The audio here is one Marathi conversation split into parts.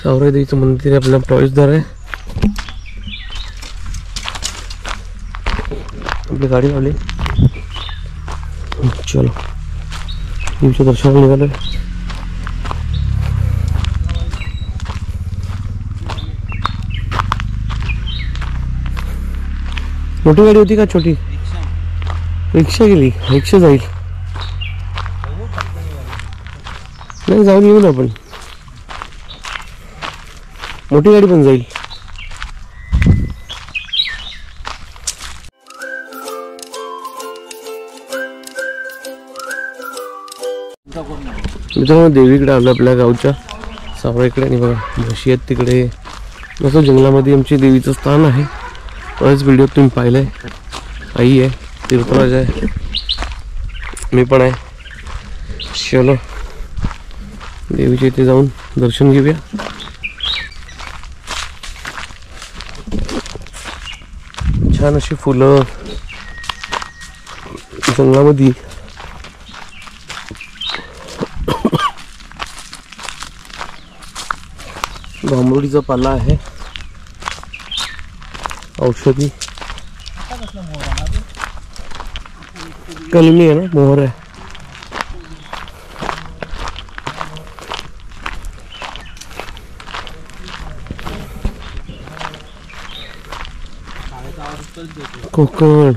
सावराई देवीचं मंदिर आपल्या प्रवेशद्वार आहे. आपली गाडी लावली. चलो देवीच्या दर्शनाला निघालोय. मोठी गाडी होती का छोटी? रिक्षा गेली. रिक्षा जाईल. नाही जाऊन येऊ ना आपण. मोठी गाडी पण जाईल. मित्रांनो देवीकडे आलो आपल्या गावच्या सावराईकडे. आणि बघा म्हशी आहेत तिकडे. मस्त जंगलामध्ये आमची देवीचं स्थान आहे. बरेच व्हिडिओ तुम्ही पाहिलंय. आई आहे, तीर्थराज आहे, मी पण आहे. चलो देवीच्या इथे जाऊन दर्शन घेऊया. छान अशी फुलं जंगलामध्ये. भांबरुडीचा पाला आहे, औषधी. कलमी आहे ना, मोहर आहे. कोकण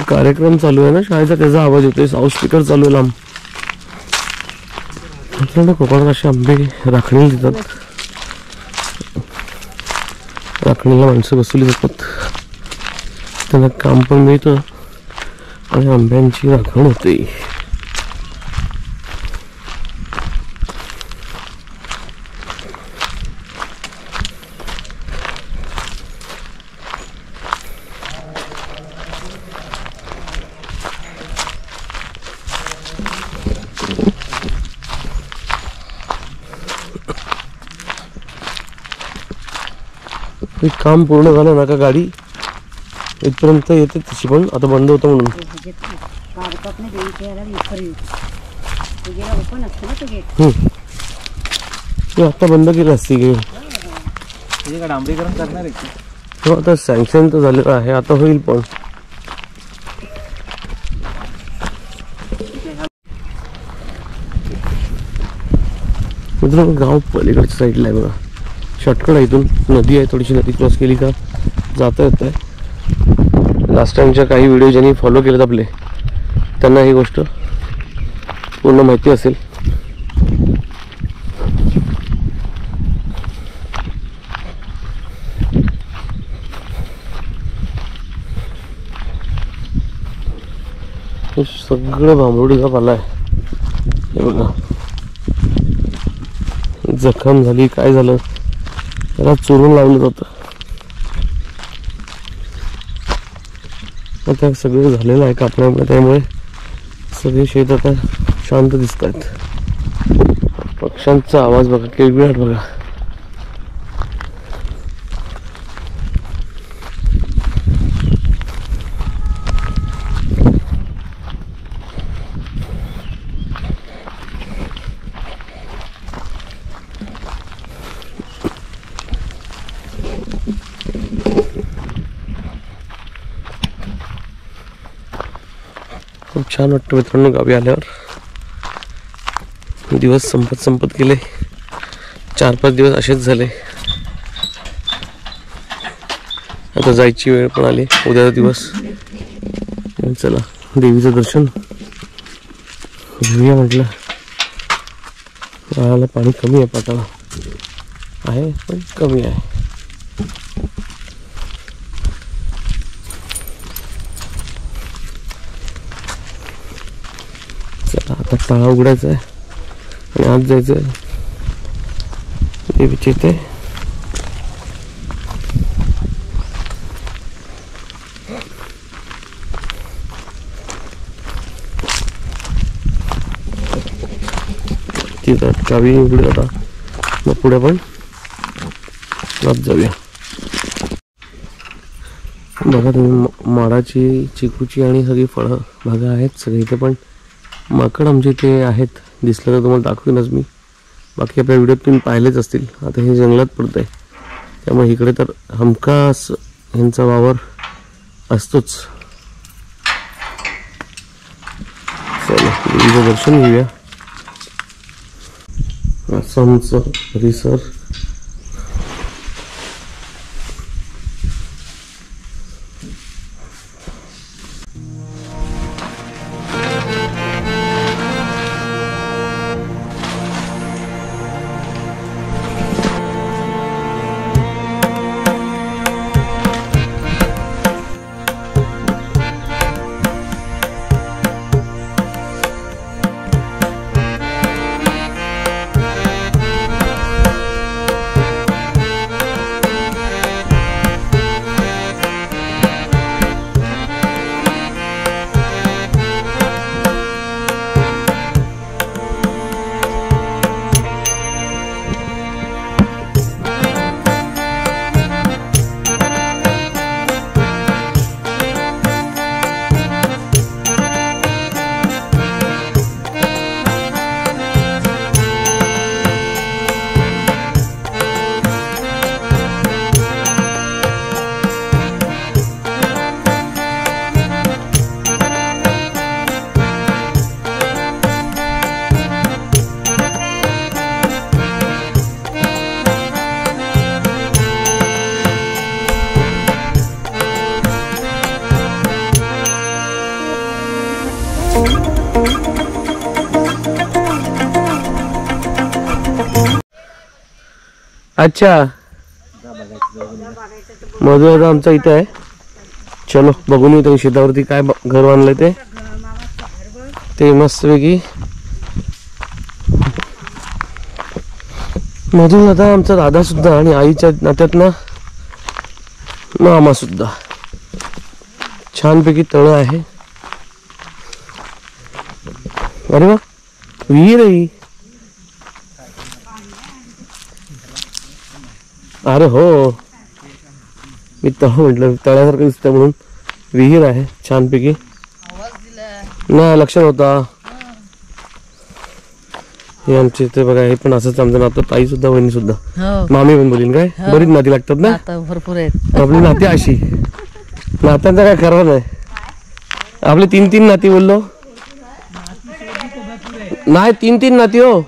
कार्यक्रम चालू आहे ना शाळेचा, त्याचा आवाज येतोय. साऊंड स्पीकर चालू आहे लांब. म्हटलं ना कोकणात असे आंबे राखणीला देतात. राखणीला माणसं बसवली जातात, त्यांना काम पण मिळतं आणि आंब्यांची राखण होते. काम पूर्ण झालं ना का गाडी इथपर्यंत येते तशी, पण आता बंद होतं म्हणून. आता बंद केलं असती गेट. डांबरीकरण करणार आहे. आता सँक्शन तर झालेलं आहे, आता होईल पण. मित्रांनो गाव पलीकडच्या साईडला आहे बघा. शॉर्टकट आहे, इथून नदी आहे, थोडीशी नदी क्रॉस केली का जाता येत आहे. लास्ट टाइमच्या काही व्हिडिओ ज्यांनी फॉलो केलेत आपले त्यांना ही गोष्ट पूर्ण माहिती असेल. सगळं भांबरुडीचा पाला आहे. हे बघा जखम झाली, काय झालं, त्याला चोरून लावलं जातं. आता सगळं झालेलं आहे कापण्यामुळे, त्यामुळे सगळे शेत आता शांत दिसत आहेत. पक्ष्यांचा आवाज बघा, किलबिलाट बघा. खूप छान वाटतं मित्रांनो गावी आल्यावर. दिवस संपत गेले. 4-5 दिवस असेच झाले. आता जायची वेळ पण आली. उद्याचा दिवस. चला देवीचं दर्शन घेऊया म्हटलं. नळाला पाणी कमी आहे, पाटाला आहे पण कमी आहे. आता तळा उघडायचा आहे आणि आत जायचं आहे देवीच्या इथे. तिथं गावी उघडे आता, मग पुढे पण आत जाऊया. बघा तुम्ही माडाची, चिकूची आणि सगळी फळं भागा आहेत सगळे इथे. पण माकड आमचे इथे आहेत, दिसलं तर तुम्हाला दाखवीनच मी. बाकी आपल्या व्हिडिओत तुम्ही पाहिलेच असतील. आता हे जंगलात पडत आहे, त्यामुळे इकडे तर हमखास ह्यांचा वावर असतोच. चला देवीचं दर्शन घेऊया. आसामचं परिसर. अच्छा मधू आता आमचा इथे आहे. चलो बघून येऊ त्यांनी शेतावरती काय घर बांधलंय ते मस्तपैकी. मधू आता आमचा दादा सुद्धा आणि आईच्या नात्यात ना मामा सुद्धा. छानपैकी तळ आहे. अरे वा विहीर आहे. अरे हो मी तळ म्हटलं, तळ्यासारखं दिसतं म्हणून विहीर आहे छानपैकी. नाही लक्षात होता. हे आमचे इथे बघा, हे पण असंच आमचं नातं. ताई सुद्धा वहिनी सुद्धा मामी पण बोलीन काय बरीच नाती लागतात ना भरपूर आहेत आपली नाती. अशी नात्यांचा काय खरं नाही. आपले 3 नाती बोललो नाही, 3 नाती हो.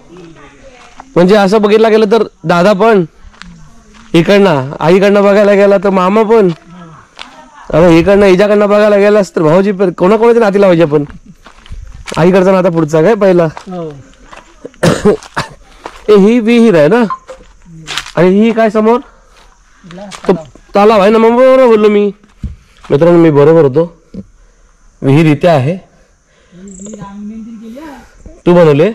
म्हणजे असं बघितलं गेलं तर दादा पण इकडनं आईकडनं बघायला गेला तर मामा पण, आता इकडनं हिच्याकडनं बघायला गेलास तर भाऊजी पण. कोणाकोणाच्या नाती लावायचे आपण. आईकडचा नाता पुढचा काय पहिला. ही विहीर आहे ना, आणि ही काय समोर तलाव आहे ना. मग बरोबर बोललो मी मित्रांनो, मी बरोबर होतो. विहीर इथे आहे. तू बनवले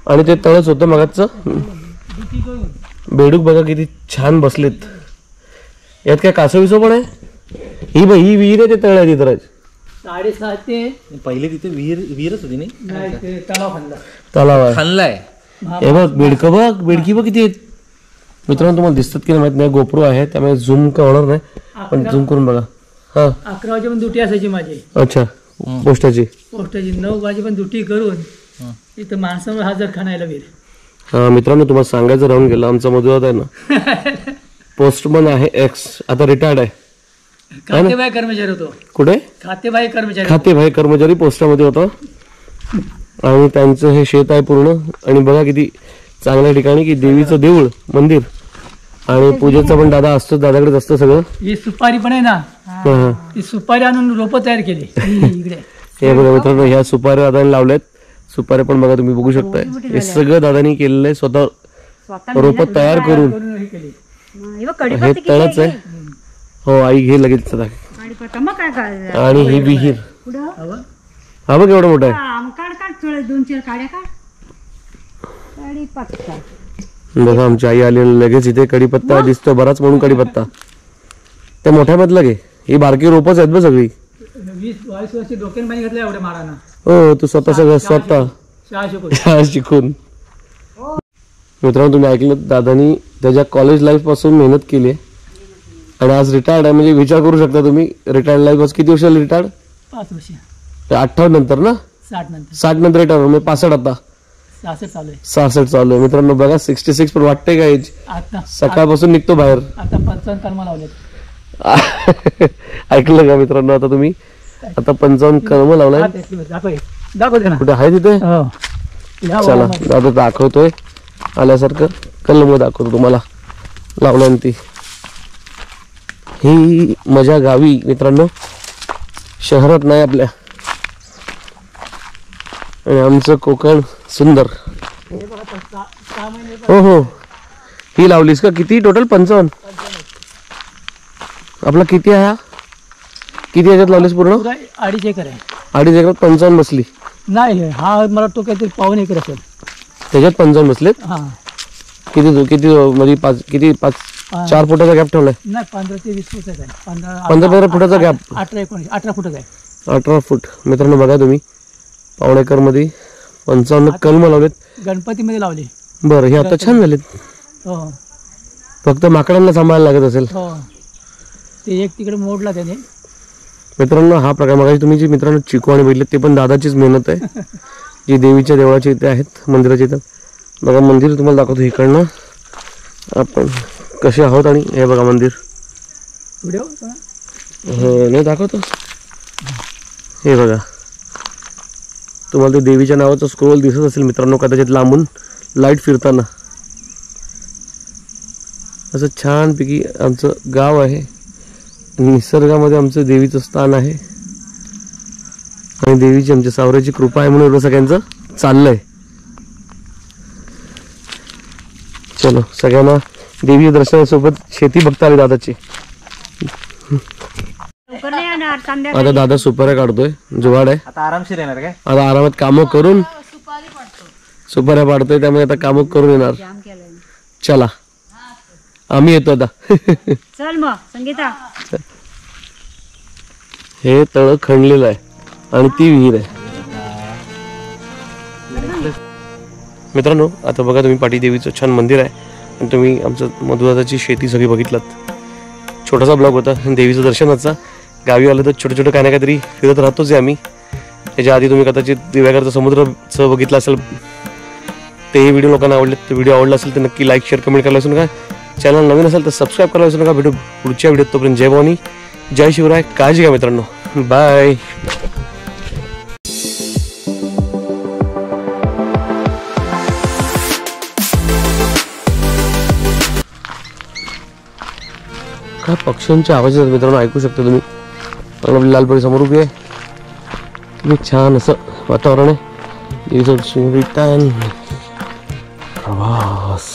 आणि ते तळच होतं मगाच. बेडूक बघा किती छान बसलेत. यात काय कासविसो पण आहे. ही विहीर आहे, ते तळ आहे तिथं. 6:30 पहिले तिथे विहीरच होती नाही, तलाव आहे. खाल्लाय. हे बघ बेडकं बघ, बेडकी बघ किती आहेत मित्रांनो. तुम्हाला दिसतात की नाही माहित नाही, गोप्रो आहे त्यामुळे झूम का होणार नाही, पण झूम करून बघा. हा 11 वाजे पण ड्युटी असायची माझी. अच्छा पोस्टाची 9 वाजे पण ड्युटी करून इथं माणसावर हजर खाणायला वेळ. हा मित्रांनो तुम्हाला सांगायचं राहून गेलं, आमचा मधुरात आहे ना पोस्टमन आहे एक्स, आता रिटायर्ड आहे. खातेबाई कर्मचारी होतो. कुठे खातेबाई कर्मचारी. खातेबाई कर्मचारी पोस्टामध्ये होता. आणि त्यांचं हे शेत आहे पूर्ण. आणि बघा किती चांगल्या ठिकाणी की देवीचं देऊळ मंदिर आणि पूजेचं पण दादा असतो, दादाकडेच असतं सगळं. ही सुपारी पण आहे ना, ती सुपारी आणून रोपं तयार केली इकडे. हे बघा मित्रांनो, ह्या सुपाऱ्या दादाने लावल्यात. सुपाऱ्या पण बघा तुम्ही बघू शकताय. हे सगळं दादानी केलेलं आहे स्वतः रोप तयार करून. हे तळच आहे हो. आई घे लगेच. आणि ही विहीर हा बघ एवढं मोठं आहे. बघा आमची आई आली लगेच इथे. कडीपत्ता दिसतो बराच म्हणून कडीपत्ता. त्या मोठ्या मधलं घे. ही बारकी रोपच आहेत बघ सगळी. 20-22 वर्ष डोक्यात पाणी घातलं एवढ्या माराना. हो तू स्वतः सगळं स्वतः शाळा शिकून. मित्रांनो तुम्ही ऐकलं, दादानी त्याच्या कॉलेज लाईफ पासून मेहनत केली आहे आणि आज रिटायर्ड आहे. म्हणजे विचार करू शकता तुम्ही, रिटायर्ड लाईफ किती वर्ष रिटायर्ड. 5 वर्ष. 58 नंतर ना. 60 नंतर 60 नंतर रिटायर म्हणजे 65 आता 66 चालू आहे 66 चालू आहे मित्रांनो. बघा 66 पण वाटते का एज? आता सकाळपासून निघतो बाहेर. आता 55 कर्म लावलेत. ऐकलं का मित्रांनो? आता तुम्ही आता 55 कर्म लावलाय. दाखव दे ना. कुठे आहे तिथे? हो या चला वयामध्ये. दादा दाखवतोय आल्यासारखं कलम दाखवतो तुम्हाला लावलं ती. ही मजा गावी मित्रांनो, शहरात नाही आपल्या. आणि आमचं कोकण सुंदर. हे बघा, 6 महिने हो हो ही लावलीस का? किती टोटल? 55. आपला किती आहे हा? किती याच्यात लावलीस पूर्ण? पुरा 2.5 एकर आहे. 2.5 एकरात 55 बसली. नाही हा मला वाटतो काहीतरी 1.25 एकर असेल. त्याच्यात 55 बसलेत. हा किती किती म्हणजे 4 फुटाचा गॅप ठेवलाय. नाही 15 ते 20 फुटाचा आहे. 15 फुटाचा गॅप. 18 फुटाचा आहे. 18 फूट मित्रांनो. बघा तुम्ही 1.25 एकर मध्ये 55 कलम लावलेत. गणपतीमध्ये लावले. बरं हे आता छान झालेत. हो फक्त माकडांना सांभाळायला लागत असेल हो ते एक तिकडे मोडला त्याने. मित्रांनो हा प्रकार मगाशी तुम्ही जे मित्रांनो चिकू आणि बघितले ते पण दादाचीच मेहनत आहे. जी देवीच्या देवळाच्या इथे आहेत मंदिराच्या इथं. बघा मंदिर तुम्हाला दाखवतो इकडनं आपण कसे आहोत. आणि हे बघा मंदिर व्हिडिओ नाही दाखवतो. हे बघा तुम्हाला ते देवीच्या नावाचं स्क्रोल दिसत असेल मित्रांनो कदाचित लांबून लाईट फिरताना. असं छानपैकी आमचं गाव आहे. निसर्गामध्ये आमचं देवीचं स्थान आहे. आणि देवीची आमच्या सावऱ्याची कृपा आहे म्हणून एवढं सगळ्यांचं चाललंय. चलो सगळ्यांना देवी दर्शनासोबत शेती बघता आली दादाची. आता दादा सुपाऱ्या काढतोय. जुगाड आहे आता आरामशीर येणार काय? आता आरामात कामं करून सुपाऱ्या पाडतोय. त्यामुळे आता कामं करून येणार. चला आम्ही येतो आता. चल मग संगीता. हे तळ खणलेलं आहे आणि ती विहीर आहे मित्रांनो. आता बघा तुम्ही पाटी देवीचं छान मंदिर आहे. आणि तुम्ही आमचं मधुदाची शेती सगळी बघितलात. छोटासा ब्लॉग होता देवीचं दर्शनाचा. गावी आलं तर छोटं छोटं काय ना काहीतरी फिरत राहतोच आहे आम्ही. त्याच्या आधी तुम्ही कदाचित दिव्यागरचं समुद्रचं बघितलं असेल. ते व्हिडिओ लोकांना आवडले. तो व्हिडिओ आवडला असेल तर नक्की लाईक शेअर कमेंट करायला विसरू नका. चॅनल नवीन असेल तर सबस्क्राईब करायला विसरू नका. भेटू पुढच्या व्हिडिओत. तोपर्यंत जय भवानी जय शिवराय. काळजी घ्या मित्रांनो. बाय. काय पक्ष्यांच्या आवाज मित्रांनो ऐकू शकता तुम्ही. आपली लालपरी समोर उभी आहे. तुम्ही छान असं वातावरण आहे. देवीचं रिटर्न प्रवास.